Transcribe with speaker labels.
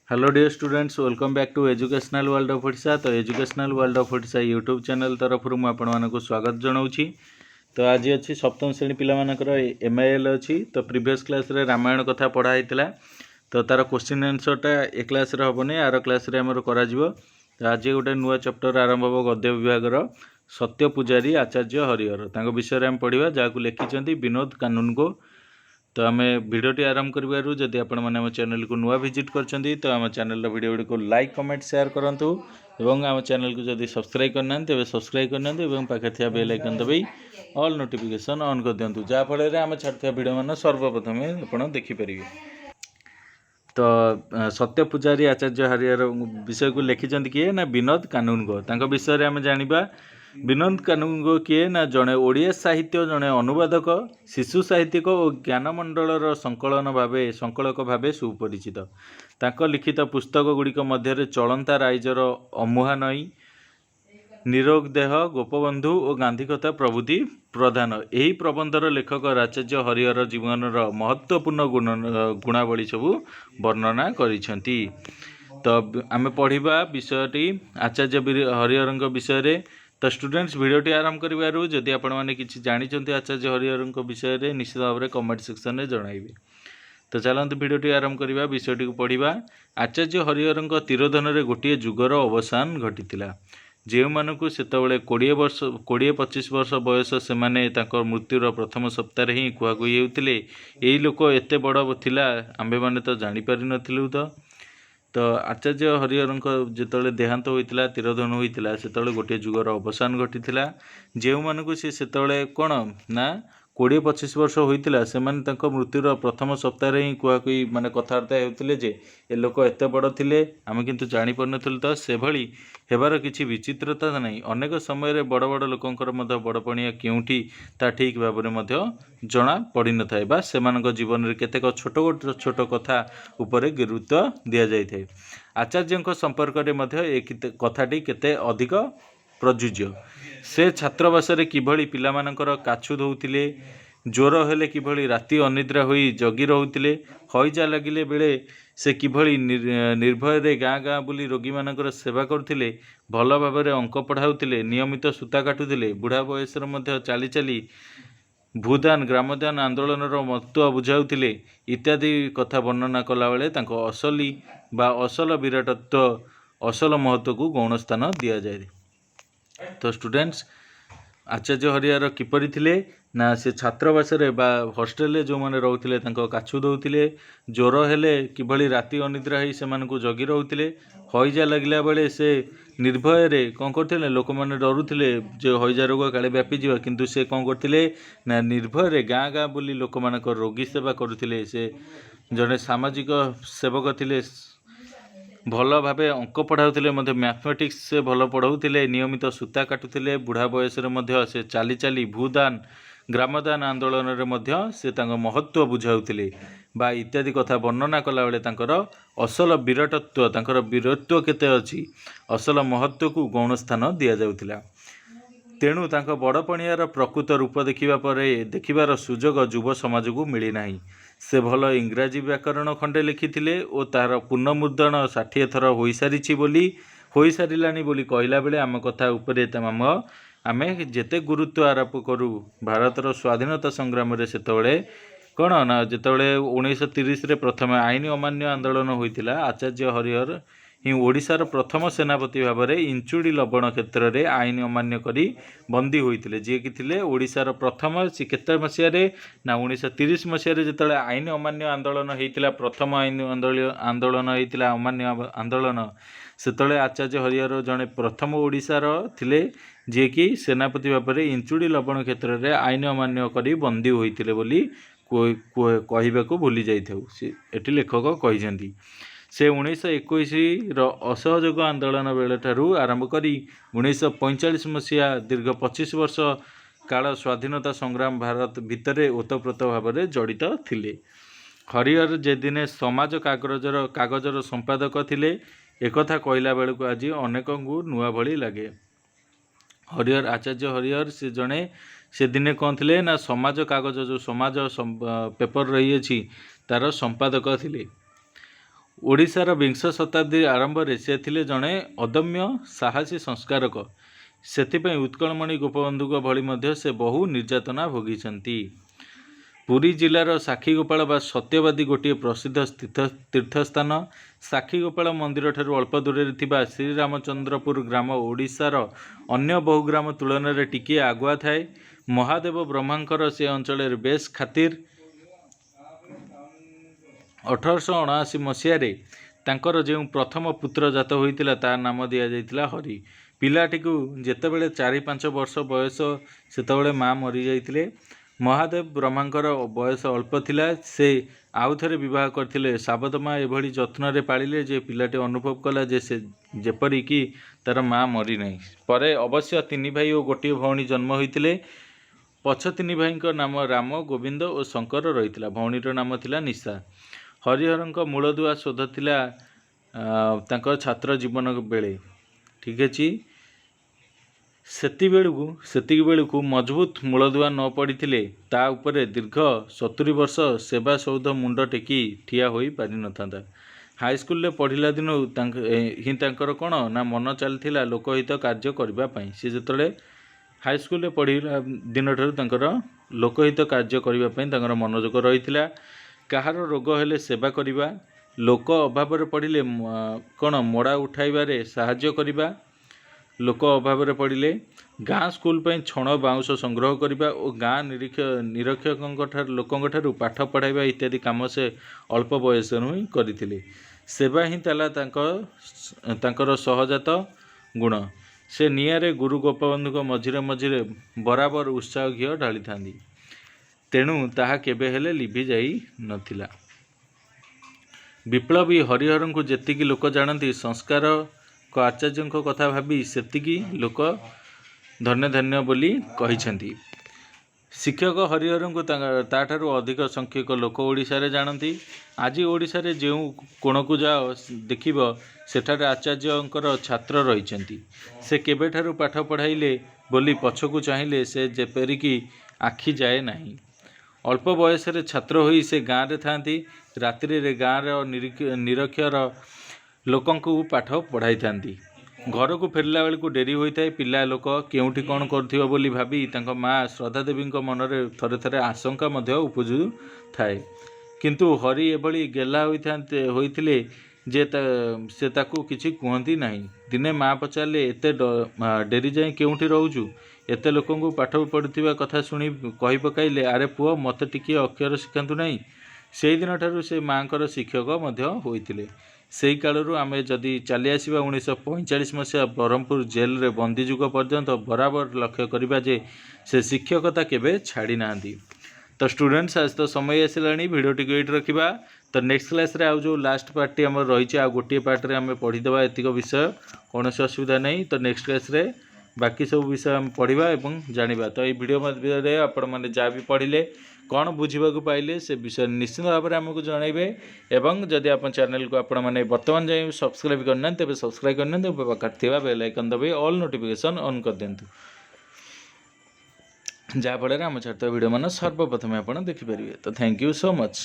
Speaker 1: Hello dear students, welcome back to educational world of Odisha. तो educational world of Odisha YouTube channel तरफ मुझे आपको स्वागत जनाऊँगी। तो आज अच्छी सप्तम श्रेणी पिलामानकर MIL अच्छी। तो प्रीवियस क्लास रे रामायण कथा पढ़ाई तो तार क्वेश्चन आंसरटा ए क्लास रे हेनी आर क्लास रे आमर करा तो आज गोटे नुआ चैप्टर आरंभ हो गद्य विभाग सत्य पूजारी आचार्य हरिहर तांको विषय में पढ़ा जहाँ लिखिं विनोद कानूनगो। तो आम भिडटी आरंभ करूँ जदि आपण मैंने चैनल को नुआ विजिट कर तो आम चैनल वीडियो को लाइक कमेंट शेयर करूँ और आम चैनल को जदि सब्सक्राइब करना तेज सब्सक्राइब करना पाखे थी बेल आइकन दबाई ऑल नोटिफिकेशन ऑन कर दिंतु जहाँफल आम छाड़ुवा भिडियो मान सर्वप्रथम आप देखिपारे। तो सत्य पूजारी आचार्य हरिहर विषय को लिखिं किए ना विनोद कानूनगो। तांको विषय में जानिबा विनोद कानूनगो किए ना जड़े ओडिया साहित्य जड़े अनुवादक शिशु साहित्यिक और ज्ञानमंडल संकलक भाव सुपरिचित। तांको लिखित पुस्तक गुड़िक मध्य चलंता राइजर अमुहा नई निरोग देह गोपबंधु और गांधी कथा प्रभृति प्रधान। यही प्रबंधर लेखक आचार्य हरिहर जीवनर महत्वपूर्ण गुणावली सबू वर्णना करिसेंती। तो आम पढ़ा विषयटी आचार्य हरिहर विषय। तो स्टूडेंट्स भिडियोटी आरंभ करूँ जदि आपण मैंने किसी जानते आचार्य हरिहर विषय में निश्चित भाव में कमेंट सेक्शन में जनइबे। तो चलते भिडियोटी आरंभ करवा विषयटी को पढ़ा। आचार्य हरिहर तिरोधन में गोटे जुगर अवसान घटी जो मानू से 20-25 वर्ष बयस से मृत्युर प्रथम सप्ताह ही कुहाकुही होते यही लोक एत बड़ थिला आंबे मैंने तो जापर नथिलु। तो आचार्य हरिहर जो देहांत होता तिरोधन होता से गोटे जुगर अवसान घटी जो मानू से कौन ना 20-25 वर्ष होता से मृत्युर प्रथम सप्ताह ही कुहाकुही माने कथबार्ता होते जे ए लोक एत बड़ थे आम किंतु जापर नुँ। तो से भली हेबार किसी विचित्रता नहीं। अनेक समय बड़ बड़ लोकंकर बड़पणिया केउठी ता ठीक भाव में जना पड़ न था से जीवन में केतेक छोट छोट कथा उपरे गुरुत्व दि जाए। आचार्य संपर्क में कथाटी केते अधिक प्रजुज्य। से छात्रावास किभली पिलामानकर काछु धोउथिले, ज्वर हेले किभली राति अनिद्रा होई जगी रहुथिले, हईजा लगिले बेले से किभली निर्भय गाँ गाँ बुली रोगी मानकर सेवा करथिले, भल भाव में अंक पढ़ाउथिले, नियमित सूता काटुथिले, बुढ़ा बयस चली चली भूदान ग्रामदान आंदोलन महत्व बुझाउथिले इत्यादि कथा वर्णना कला बेले तांको असली बा असल विराटत्व असल महत्व को गौण स्थान दि जाए। तो स्टूडेंट्स आचार्य हरिहर किपरि थिले ना से छात्रावास बा हॉस्टेल जो मैंने रोते काछु दौले, ज्वर हेले किभली राति अनिद्रा ही से जगी रोते, हईजा लगला बेले से निर्भय रे कौन करते लोक मैंने डरुले जो हईजा रोग काले व्यापी जा किंतु से कौन करते ना निर्भय रे गाँ गाँ बुली लोक मान रोगी सेवा करुले। से जड़े सामाजिक सेवक थे, भल भाव अंक पढ़ाऊे मैथमेटिक्स से भल पढ़ाऊे, नियमित सूता काटुले, बुढ़ा बयस से चली चली भूदान ग्रामदान आंदोलन से महत्व बुझाऊे बा इत्यादि कथा वर्णना कला बेले तांकर असल विराटत्व तांकर वीरत्व केते अछि असल महत्व को गौण स्थान दि जाउथिला। तेणु तांको बड़पणियार प्रकृत रूप देखिबार सुजोग युव समाज को मिली नाही। से भल इंग्राजी व्याकरण खंडे लिखिथिले और तार पुनर्मुद्रण 60 थर हो सारानी बोली कहला बेले आम कथा उपरे आमे जेते गुरुत्व आरोप करूँ भारतर स्वाधीनता संग्राम रे सेतबेले कौन ना जितेबाला 1930 रे प्रथम आईन अमान्य आंदोलन होता आचार्य हरिहर ही ओडिशार प्रथम सेनापति भाव में इंचुड़ी लवण क्षेत्र में आईन अमान्य करी बंदी होते जी कि थे ओडिशार प्रथम केते मसीह ना 1930 मसीह जो आईन अमान्य आंदोलन होता प्रथम आईन आंदोलन होता अमान्य आंदोलन से आचार्य हरिहर जड़े प्रथम ओडिशार थिले जी कि सेनापति भाव में इंचुड़ी लवण क्षेत्र में आईन अमान्य करी बंदी होते बोली कहवाक भूली जाइए लेखक कहते। से 1921 असहयोग आंदोलन बेले ठारू आरंभ करी 1945 मसीहा दीर्घ 25 वर्ष काल स्वाधीनता संग्राम भारत भितर ओतप्रोत भाव में जड़ित थिले। हरिहर जे दिने समाज कागजर संपादक थिले एकथा कहला बेलू आज अनेक नुआ भली लगे। हरिहर आचार्य हरिहर से जड़े से दिने कौन थे ना समाज कागज जो समाज पेपर रही तार संपादक थिले। ଓଡ଼ିଶାର ବିଂଶ ଶତାବ୍ଦୀ ଆରମ୍ଭରେ ସେ ଥିଲେ ଜଣେ ଅଦମ୍ୟ ସାହସୀ ସଂସ୍କାରକ। ସେଥିପାଇଁ ଉତ୍କଳମଣି ଗୋପବନ୍ଧୁଙ୍କ ଭଳି ମଧ୍ୟ ସେ ବହୁ ନିର୍ଯାତନା ଭୋଗିଛନ୍ତି। ପୁରୀ ଜିଲ୍ଲାର ସାକ୍ଷୀଗୋପାଳ ବା ସତ୍ୟବାଦୀ ଗୋଟିଏ ପ୍ରସିଦ୍ଧ ତୀର୍ଥସ୍ଥାନ। ସାକ୍ଷୀଗୋପାଳ ମନ୍ଦିରଠାରୁ ଅଳ୍ପ ଦୂରରେ ଥିବା ଶ୍ରୀରାମଚନ୍ଦ୍ରପୁର ଗ୍ରାମ ଓଡ଼ିଶାର ଅନ୍ୟ ବହୁ ଗ୍ରାମ ତୁଳନାରେ ଟିକିଏ ଆଗୁଆ ଥାଏ। ମହାଦେବ ବ୍ରହ୍ମାଙ୍କର ସେ ଅଞ୍ଚଳରେ ବେଶ୍ ଖାତିର। 1879 ମସିହାରେ ତାଙ୍କର ଯେଉଁ ପ୍ରଥମ ପୁତ୍ର ଜାତ ହୋଇଥିଲା ତା ନାମ ଦିଆଯାଇଥିଲା ହରି। ପିଲାଟିକୁ ଯେତେବେଳେ 4-5 ବର୍ଷ ବୟସ ସେତେବେଳେ ମା ମରିଯାଇଥିଲେ। ମହାଦେବ ବ୍ରହ୍ମାଙ୍କର ବୟସ ଅଳ୍ପ ଥିଲା। ସେ ଆଉଥରେ ବିବାହ କରିଥିଲେ। ସାବତ ମା ଏଭଳି ଯତ୍ନରେ ପାଳିଲେ ଯେ ପିଲାଟି ଅନୁଭବ କଲା ଯେ ସେ ଯେପରିକି ତାର ମା ମରିନାହିଁ। ପରେ ଅବଶ୍ୟ 3 ଭାଇ ଓ ଗୋଟିଏ ଭଉଣୀ ଜନ୍ମ ହୋଇଥିଲେ। ପଛ 3 ଭାଇଙ୍କ ନାମ ରାମ, ଗୋବିନ୍ଦ ଓ ଶଙ୍କର ରହିଥିଲା। ଭଉଣୀର ନାମ ଥିଲା ନିଶା। ହରିହରଙ୍କ ମୂଳଦୁଆ ଶୋଧ ଥିଲା ତାଙ୍କ ଛାତ୍ର ଜୀବନ ବେଳେ। ଠିକ୍ ଅଛି। ସେତିକିବେଳକୁ ମଜବୁତ ମୂଳଦୁଆ ନ ପଡ଼ିଥିଲେ ତା ଉପରେ ଦୀର୍ଘ 70 ବର୍ଷ ସେବା ସୌଧ ମୁଣ୍ଡ ଟେକି ଠିଆ ହୋଇ ପାରିନଥାନ୍ତା। ହାଇସ୍କୁଲରେ ପଢ଼ିଲା ଦିନୁ ହିଁ ତାଙ୍କର କ'ଣ ନା ମନ ଚାଲିଥିଲା ଲୋକହିତ କାର୍ଯ୍ୟ କରିବା ପାଇଁ। ସେ ଯେତେବେଳେ ହାଇସ୍କୁଲରେ ପଢ଼ିଲା ଦିନଠାରୁ ତାଙ୍କର ଲୋକହିତ କାର୍ଯ୍ୟ କରିବା ପାଇଁ ତାଙ୍କର ମନୋଯୋଗ ରହିଥିଲା। କାହାର ରୋଗ ହେଲେ ସେବା କରିବା, ଲୋକ ଅଭାବରେ ପଡ଼ିଲେ କ'ଣ ମଡ଼ା ଉଠାଇବାରେ ସାହାଯ୍ୟ କରିବା, ଲୋକ ଅଭାବରେ ପଡ଼ିଲେ ଗାଁ ସ୍କୁଲ ପାଇଁ ଛଣ ବାଉଁଶ ସଂଗ୍ରହ କରିବା ଓ ଗାଁ ଲୋକଙ୍କଠାରୁ ପାଠ ପଢ଼ାଇବା ଇତ୍ୟାଦି କାମ ସେ ଅଳ୍ପ ବୟସରୁ ହିଁ କରିଥିଲେ। ସେବା ହିଁ ଥିଲା ତାଙ୍କର ସହଜାତ ଗୁଣ। ସେ ନିଆଁରେ ଗୁରୁ ଗୋପବନ୍ଧୁଙ୍କ ମଝିରେ ମଝିରେ ବରାବର ଉତ୍ସାହ ଘିଅ ଢାଳିଥାନ୍ତି। ତେଣୁ ତାହା କେବେ ହେଲେ ଲିଭି ଯାଇ ନଥିଲା। ବିପ୍ଳବୀ ହରିହରଙ୍କୁ ଯେତିକି ଲୋକ ଜାଣନ୍ତି, ସଂସ୍କାରକ ଆଚାର୍ଯ୍ୟଙ୍କ କଥା ଭାବି ସେତିକି ଲୋକ ଧନ୍ୟ ବୋଲି କହିଛନ୍ତି। ଶିକ୍ଷକ ହରିହରଙ୍କୁ ତାଠାରୁ ଅଧିକ ସଂଖ୍ୟକ ଲୋକ ଓଡ଼ିଶାରେ ଜାଣନ୍ତି। ଆଜି ଓଡ଼ିଶାରେ ଯେଉଁ କୋଣକୁ ଯାଅ ଦେଖିବ ସେଠାରେ ଆଚାର୍ଯ୍ୟଙ୍କର ଛାତ୍ର ରହିଛନ୍ତି। ସେ କେବେଠାରୁ ପାଠ ପଢ଼ାଇଲେ ବୋଲି ପଛକୁ ଚାହିଁଲେ ସେ ଯେପରିକି ଆଖି ଯାଏ ନାହିଁ। ଅଳ୍ପ ବୟସରେ ଛାତ୍ର ହୋଇ ସେ ଗାଁରେ ଥାନ୍ତି। ରାତ୍ରିରେ ଗାଁର ନିରକ୍ଷର ଲୋକଙ୍କୁ ପାଠ ପଢ଼ାଇଥାନ୍ତି। ଘରକୁ ଫେରିଲା ବେଳକୁ ଡେରି ହୋଇଥାଏ। ପିଲା ଲୋକ କେଉଁଠି କ'ଣ କରୁଥିବ ବୋଲି ଭାବି ତାଙ୍କ ମା ଶ୍ରଦ୍ଧାଦେବୀଙ୍କ ମନରେ ଥରେ ଥରେ ଆଶଙ୍କା ମଧ୍ୟ ଉପୁଜୁଥାଏ। କିନ୍ତୁ ହରି ଏଭଳି ଗେହ୍ଲା ହୋଇଥିଲେ ଯେ ସେ ତାକୁ କିଛି କୁହନ୍ତି ନାହିଁ। ଦିନେ ମା ପଚାରିଲେ, ଏତେ ଡେରି ଯାଏ କେଉଁଠି ରହୁଛୁ? ଏତେ ଲୋକଙ୍କୁ ପାଠ ପଢ଼ୁଥିବା କଥା ଶୁଣି କହି ପକାଇଲେ, ଆରେ ପୁଅ, ମୋତେ ଟିକିଏ ଅକ୍ଷର ଶିଖାନ୍ତୁ ନାହିଁ। ସେହିଦିନଠାରୁ ସେ ମାଙ୍କର ଶିକ୍ଷକ ମଧ୍ୟ ହୋଇଥିଲେ। ସେହି କାଳରୁ ଆମେ ଯଦି ଚାଲି ଆସିବା 1945 ମସିହା ବ୍ରହ୍ମପୁର ଜେଲରେ ବନ୍ଦୀ ଯୁଗ ପର୍ଯ୍ୟନ୍ତ ବରାବର ଲକ୍ଷ୍ୟ କରିବା ଯେ ସେ ଶିକ୍ଷକତା କେବେ ଛାଡ଼ି ନାହାନ୍ତି। ତ ଷ୍ଟୁଡେଣ୍ଟସ୍, ଆଜି ତ ସମୟ ଆସିଲାଣି ଭିଡ଼ିଓଟିକୁ ଏଇଠି ରଖିବା। ତ ନେକ୍ସଟ କ୍ଲାସ୍ରେ ଆଉ ଯେଉଁ ଲାଷ୍ଟ ପାର୍ଟଟି ଆମର ରହିଛି ଆଉ ଗୋଟିଏ ପାର୍ଟରେ ଆମେ ପଢ଼ିଦେବା ଏତିକ ବିଷୟ। କୌଣସି ଅସୁବିଧା ନାହିଁ। ତ ନେକ୍ସଟ କ୍ଲାସ୍ରେ ବାକି ସବୁ ବିଷୟ ଆମେ ପଢ଼ିବା ଏବଂ ଜାଣିବା। ତ ଏଇ ଭିଡ଼ିଓ ମଧ୍ୟରେ ଆପଣମାନେ ଯାହା ବି ପଢ଼ିଲେ କ'ଣ ବୁଝିବାକୁ ପାଇଲେ ସେ ବିଷୟରେ ନିଶ୍ଚିତ ଭାବରେ ଆମକୁ ଜଣାଇବେ। ଏବଂ ଯଦି ଆପଣ ଚ୍ୟାନେଲକୁ ଆପଣମାନେ ବର୍ତ୍ତମାନ ଯାଏଁ ସବସ୍କ୍ରାଇବ୍ କରିନାହାନ୍ତି ତେବେ ସବସ୍କ୍ରାଇବ୍ କରିନିଅନ୍ତୁ। ପାଖରେ ଥିବା ବେଲ୍ ଆଇକନ୍ ଦବାଇ ଅଲ୍ ନୋଟିଫିକେସନ୍ ଅନ୍ କରିଦିଅନ୍ତୁ, ଯାହାଫଳରେ ଆମ ଛାଡ଼ିଥିବା ଭିଡ଼ିଓମାନ ସର୍ବପ୍ରଥମେ ଆପଣ ଦେଖିପାରିବେ। ତ ଥ୍ୟାଙ୍କ ୟୁ ସୋ ମଚ୍।